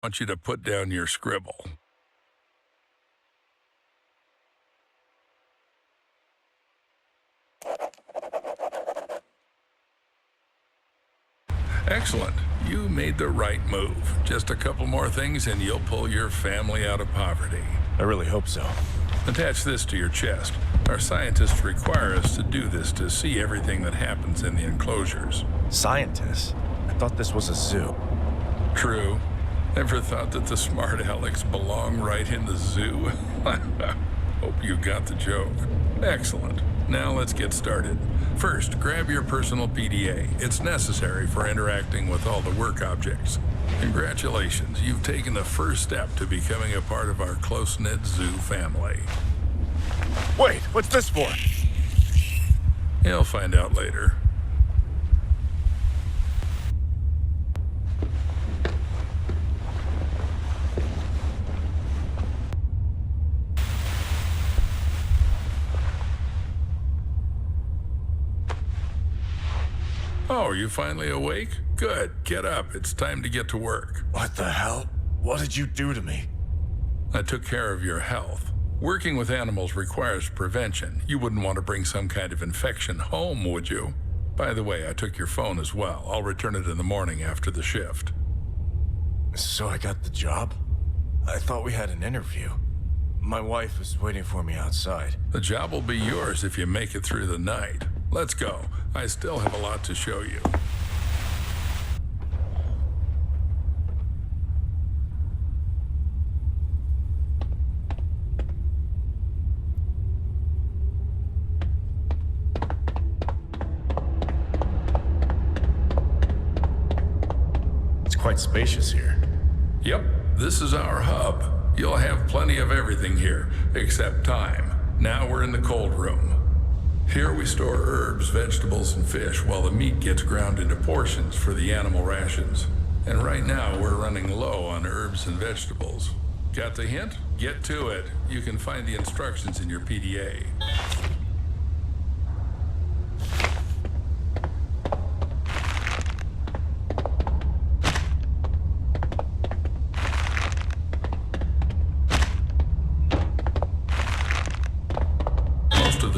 want you to put down your scribble. Excellent. You made the right move. Just a couple more things and you'll pull your family out of poverty. I really hope so. Attach this to your chest. Our scientists require us to do this to see everything that happens in the enclosures. Scientists? I thought this was a zoo. True. Ever thought that the smart Alex belong right in the zoo? Hope you got the joke. Excellent. Now let's get started. First, grab your personal PDA. It's necessary for interacting with all the work objects. Congratulations, you've taken the first step to becoming a part of our close-knit zoo family. Wait, what's this for? You'll find out later. Oh, are you finally awake? Good. Get up. It's time to get to work. What the hell? What did you do to me? I took care of your health. Working with animals requires prevention. You wouldn't want to bring some kind of infection home, would you? By the way, I took your phone as well. I'll return it in the morning after the shift. So I got the job? I thought we had an interview. My wife is waiting for me outside. The job will be yours if you make it through the night. Let's go. I still have a lot to show you. It's quite spacious here. Yep, this is our hub. You'll have plenty of everything here, except time. Now we're in the cold room. Here we store herbs, vegetables, and fish while the meat gets ground into portions for the animal rations. And right now we're running low on herbs and vegetables. Got the hint? Get to it. You can find the instructions in your PDA.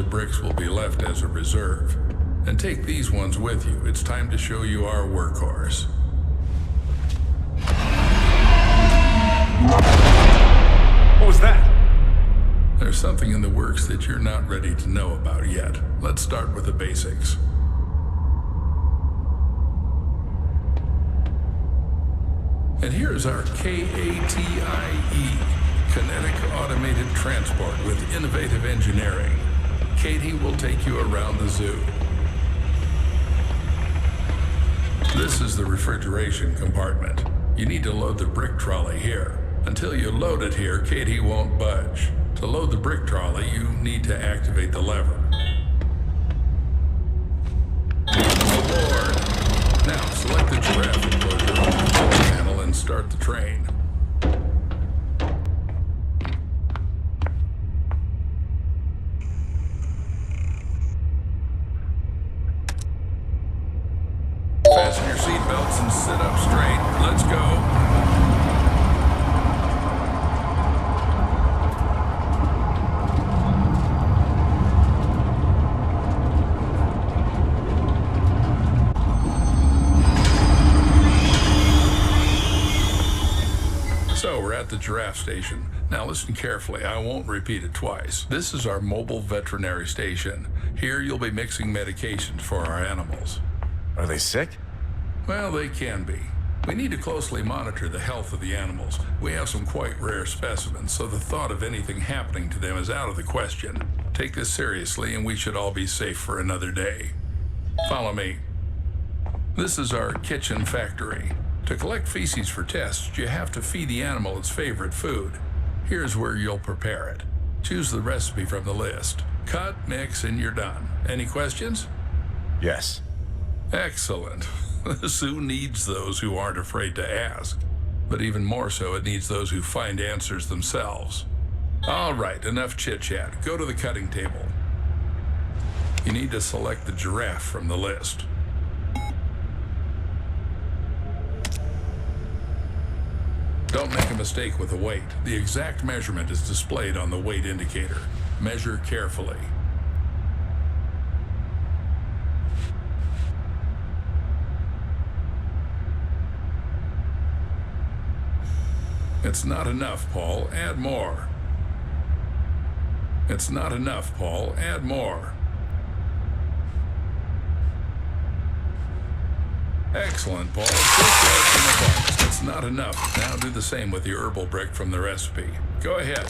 Bricks will be left as a reserve. And take these ones with you. It's time to show you our workhorse. What was that? There's something in the works that you're not ready to know about yet. Let's start with the basics. And here's our KATIE, Kinetic Automated Transport with Innovative Engineering. Katie will take you around the zoo. This is the refrigeration compartment. You need to load the brick trolley here. Until you load it here, Katie won't budge. To load the brick trolley, you need to activate the lever. Aboard. Now, select the giraffe enclosure on the control panel and start the train. Fasten your seatbelts and sit up straight. Let's go. So we're at the giraffe station. Now listen carefully, I won't repeat it twice. This is our mobile veterinary station. Here you'll be mixing medications for our animals. Are they sick? Well, they can be. We need to closely monitor the health of the animals. We have some quite rare specimens, so the thought of anything happening to them is out of the question. Take this seriously, and we should all be safe for another day. Follow me. This is our kitchen factory. To collect feces for tests, you have to feed the animal its favorite food. Here's where you'll prepare it. Choose the recipe from the list. Cut, mix, and you're done. Any questions? Yes. Excellent. The zoo needs those who aren't afraid to ask. But even more so, it needs those who find answers themselves. All right, enough chit-chat. Go to the cutting table. You need to select the giraffe from the list. Don't make a mistake with the weight. The exact measurement is displayed on the weight indicator. Measure carefully. It's not enough, Paul. Add more. It's not enough, Paul. Add more. Excellent, Paul. Just right from the bonus. It's not enough. Now do the same with the herbal brick from the recipe. Go ahead.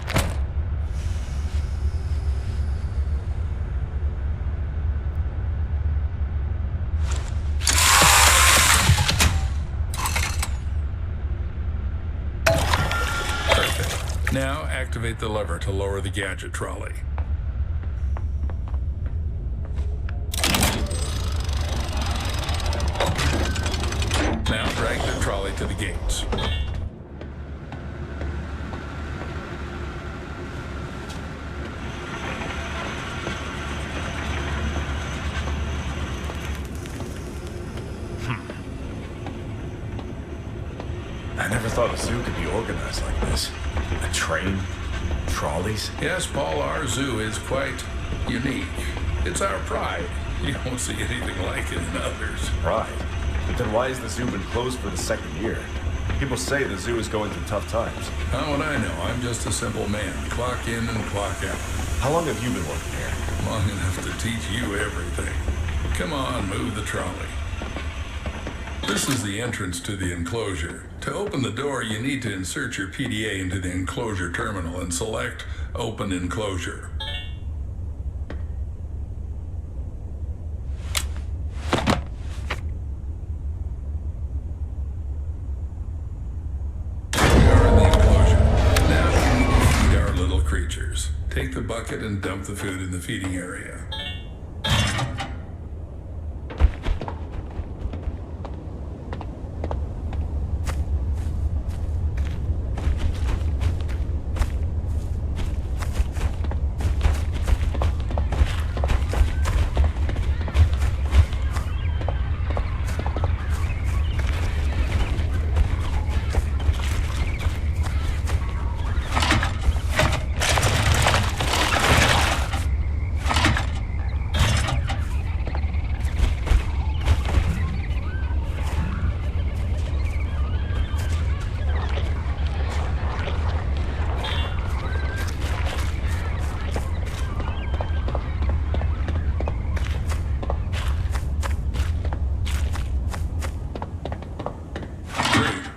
Perfect. Now activate the lever to lower the gadget trolley. Now drag the trolley to the gates. I never thought a zoo could be organized like this. A train, trolleys. Yes, Paul, our zoo is quite unique. It's our pride. You won't see anything like it in others. Right. But then why has the zoo been closed for the second year? People say the zoo is going through tough times. How would I know? I'm just a simple man. Clock in and clock out. How long have you been working here? Long enough to teach you everything. Come on, move the trolley. This is the entrance to the enclosure. To open the door, you need to insert your PDA into the enclosure terminal and select Open Enclosure. Take the bucket and dump the food in the feeding area.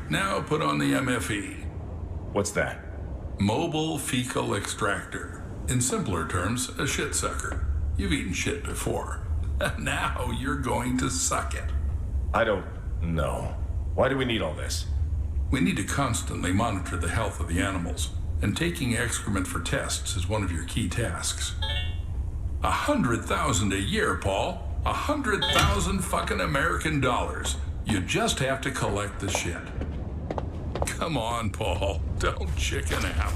Now put on the MFE. What's that? Mobile Fecal Extractor. In simpler terms, a shit sucker. You've eaten shit before. Now you're going to suck it. I don't know. Why do we need all this? We need to constantly monitor the health of the animals, and taking excrement for tests is one of your key tasks. 100,000 a year, Paul. 100,000 fucking American dollars. You just have to collect the shit. Come on, Paul. Don't chicken out.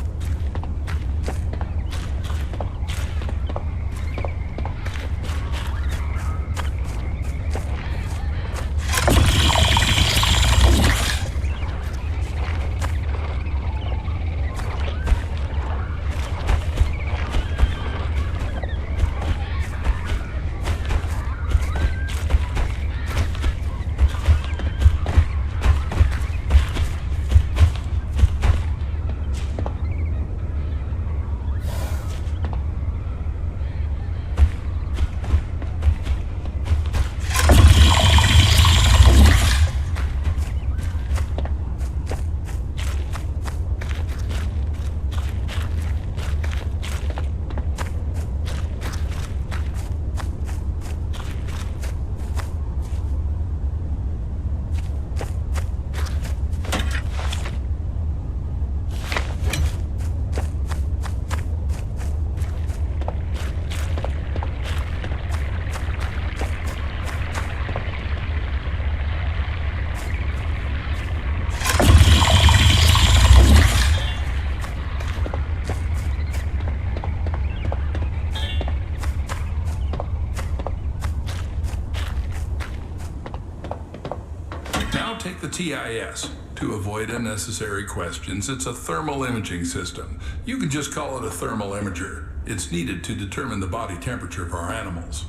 Take the TIS. To avoid unnecessary questions, it's a thermal imaging system. You can just call it a thermal imager. It's needed to determine the body temperature of our animals.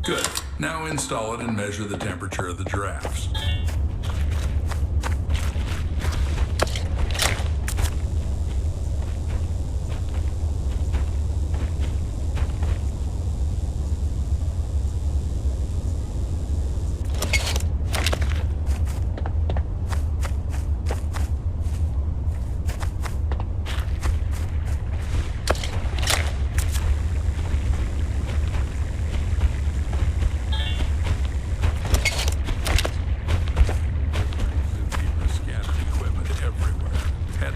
Good. Now install it and measure the temperature of the giraffes.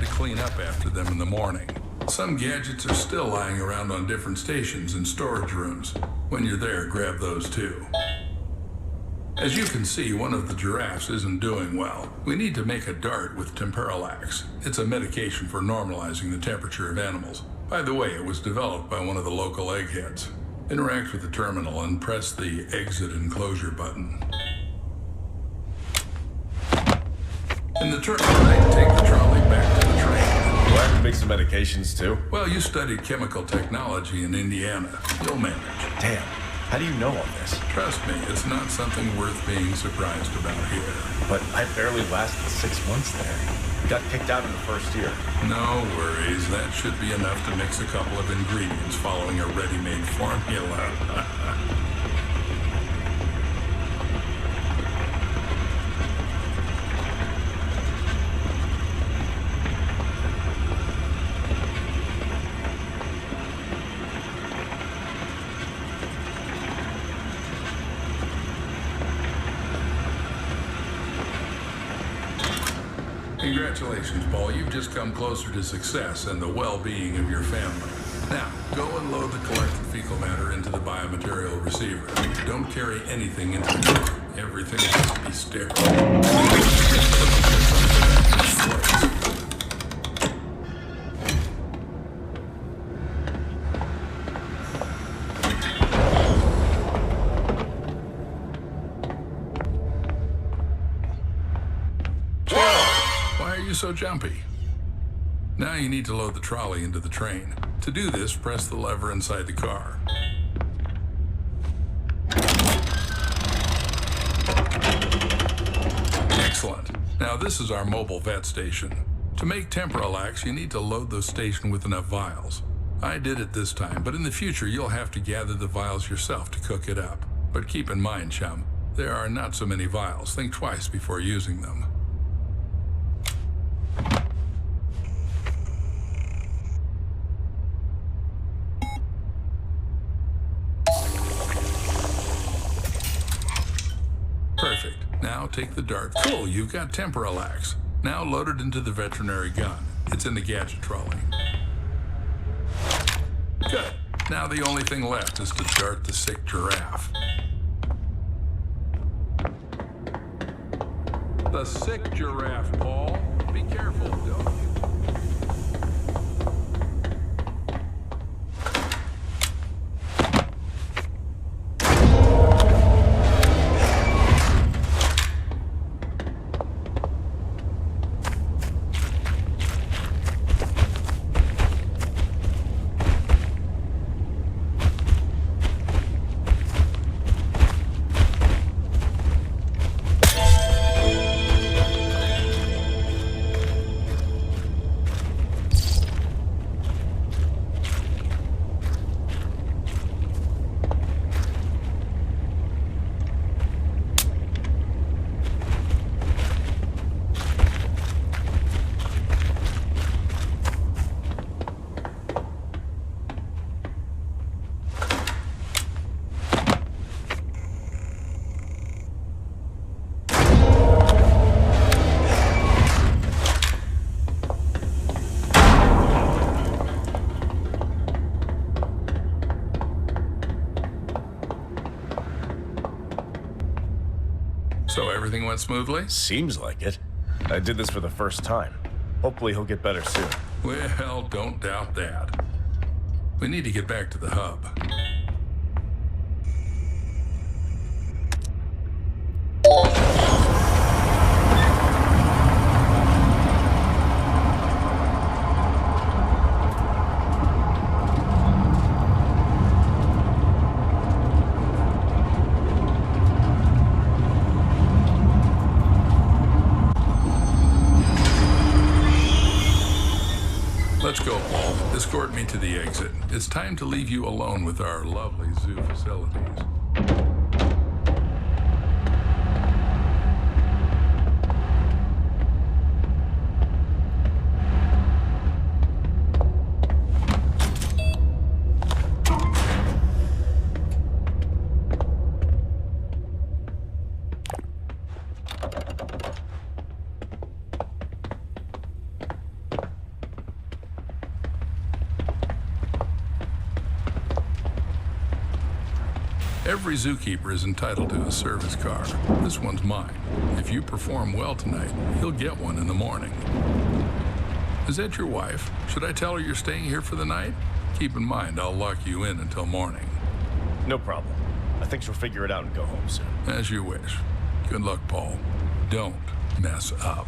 Clean up after them in the morning. Some gadgets are still lying around on different stations and storage rooms. When you're there, grab those too. As you can see, one of the giraffes isn't doing well. We need to make a dart with Temperalax. It's a medication for normalizing the temperature of animals. By the way, it was developed by one of the local eggheads. Interact with the terminal and press the exit enclosure button. In the turn right, take the trolley back to the train. Do I have to make some medications too? Well, you studied chemical technology in Indiana. You'll manage. Damn, how do you know all this? Trust me, it's not something worth being surprised about here. But I barely lasted 6 months there. Got kicked out in the first year. No worries, that should be enough to mix a couple of ingredients following a ready-made formula. Congratulations, Paul. You've just come closer to success and the well-being of your family. Now, go and load the collected fecal matter into the biomaterial receiver. Don't carry anything into the car. Everything has to be sterile. So jumpy. Now you need to load the trolley into the train. To do this, press the lever inside the car. Excellent. Now this is our mobile vet station. To make Temperalax, you need to load the station with enough vials. I did it this time, but in the future you'll have to gather the vials yourself to cook it up. But keep in mind, chum, there are not so many vials. Think twice before using them. Perfect. Now take the dart. Cool, you've got Temperalax. Now load it into the veterinary gun. It's in the gadget trolley. Good. Now the only thing left is to dart the sick giraffe. The sick giraffe, Paul. Be careful, dog. So everything went smoothly? Seems like it. I did this for the first time. Hopefully he'll get better soon. Well, don't doubt that. We need to get back to the hub. Let's go, Paul. Escort me to the exit. It's time to leave you alone with our lovely zoo facilities. Every zookeeper is entitled to a service car. This one's mine. If you perform well tonight, you'll get one in the morning. Is that your wife? Should I tell her you're staying here for the night? Keep in mind, I'll lock you in until morning. No problem. I think she'll figure it out and go home soon. As you wish. Good luck, Paul. Don't mess up.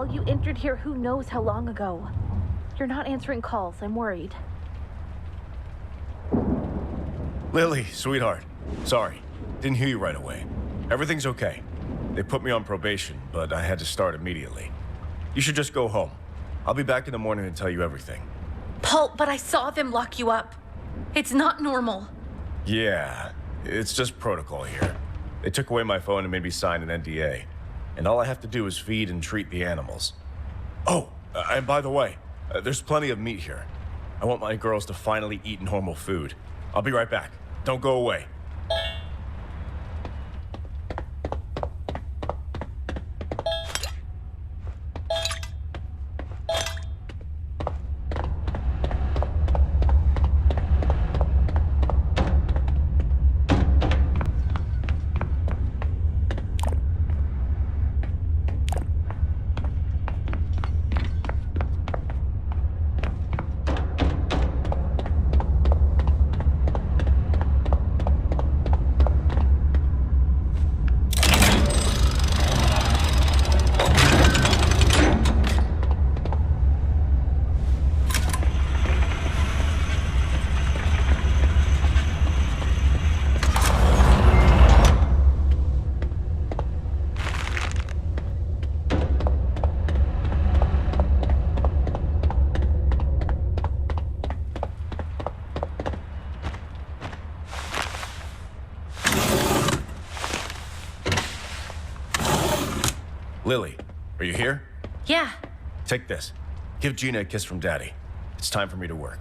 You entered here who knows how long ago. You're not answering calls. I'm worried. Lily, sweetheart. Sorry. Didn't hear you right away. Everything's okay. They put me on probation, but I had to start immediately. You should just go home. I'll be back in the morning and tell you everything. Paul, but I saw them lock you up. It's not normal. Yeah, it's just protocol here. They took away my phone and made me sign an NDA. And all I have to do is feed and treat the animals. Oh, and by the way, there's plenty of meat here. I want my girls to finally eat normal food. I'll be right back. Don't go away. Lily, are you here? Yeah. Take this. Give Gina a kiss from Daddy. It's time for me to work.